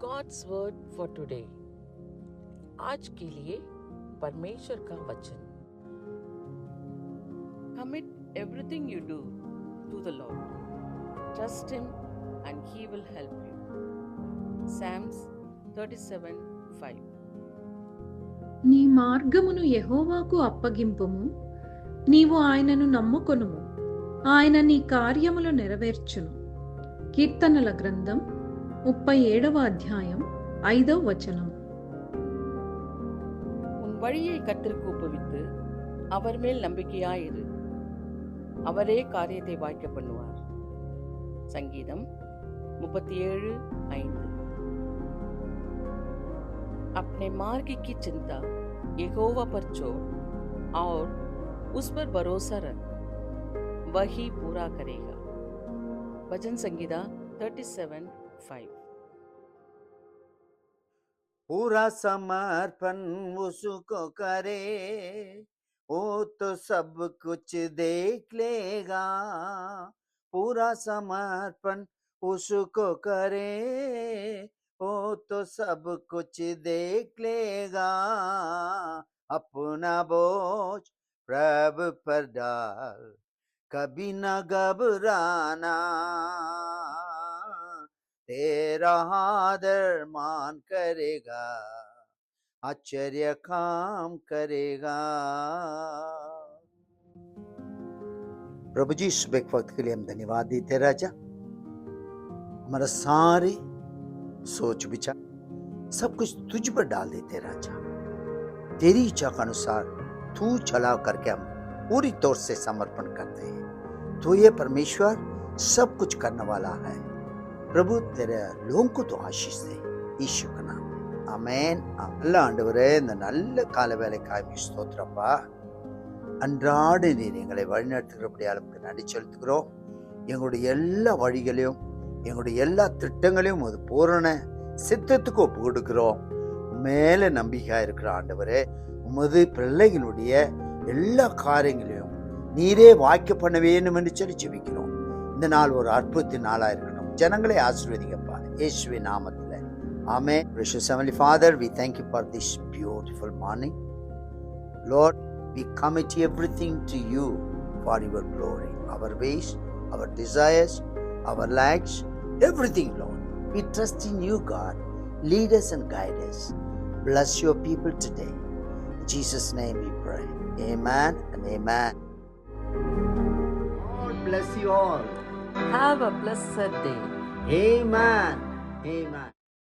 God's word for today. आज के लिए परमेश्वर का वचन। Commit everything you do to the Lord, trust him and he will help you. Psalms 37:5। నీ మార్గమును యెహోవాకు అప్పగింపుము, నీవు ఆయనను నమ్ముకొనుము, ఆయన నీ కార్యములు నెరవేర్చును. కీర్తనల గ్రంథం 37వ అధ్యాయం 5వ వచనం. உன் வழியை கர்த்தருக்கு ஒப்புவித்து அவர் மேல் நம்பிக்கையாயிரு, அவரே காரியத்தை வாய்க்க பண்ணுவார். சங்கீதம் 37:5। अपने मार्ग की चिंता यहोवा पर छोड़ और उस पर भरोसा रख, वही पूरा करेगा। भजन संगीता 37:5। पूरा समर्पण उसको करे, वो तो सब कुछ देख लेगा। पूरा समर्पण उसको करे, वो तो सब कुछ देख लेगा। अपना बोझ प्रभु पर डाल, कभी न घबराना, तेरा आदर मान करेगा, आश्चर्य काम करेगा। प्रभु जी, सुबह के वक्त के लिए हम धन्यवाद देते राजा। हमारा सारे सोच विचार सब कुछ तुझ पर डाल देते राजा। तेरी इच्छा के अनुसार तू चला करके हम पूरी तौर से समर्पण करते हैं। तो ये परमेश्वर सब कुछ करने वाला है। प्रभु तेरे लोगों को तो आशीष दे, ईशु का नाम, आमेन। நல்ல ஆண்டவரே, இந்த நல்ல கால வேலைக்காய் ஸ்தோத்திரப்பா. அன்றாட நீர் எங்களை வழிநடத்துகிறபடியால் நமக்கு நன்றி செலுத்துகிறோம். எங்களுடைய எல்லா வழிகளையும் எங்களுடைய எல்லா திட்டங்களையும் ஒரு பூரண சித்தத்துக்கு ஒப்பு கொடுக்கிறோம். மேல நம்பிக்கையா இருக்கிற ஆண்டவரே, உமது பிள்ளைகளுடைய எல்லா காரியங்களையும் நீரே வாய்க்க பண்ண வேண்டும் என்று சொல்லி ஜெபிக்கிறோம். இந்த நாள் ஒரு அற்புதத்தின் நாளா இருக்கணும். ஜனங்களை ஆசீர்வதிங்கப்பா, இயேசுவின் நாமத்தில், ஆமென். Precious Heavenly Father, we thank you for this beautiful morning. Lord, we commit everything to you for your glory. Our ways, our desires, our likes, everything, Lord. We trust in you, God. Lead us and guide us. Bless your people today. In Jesus' name we pray. Amen and amen. God bless you all. Have a blessed day. Amen. Amen.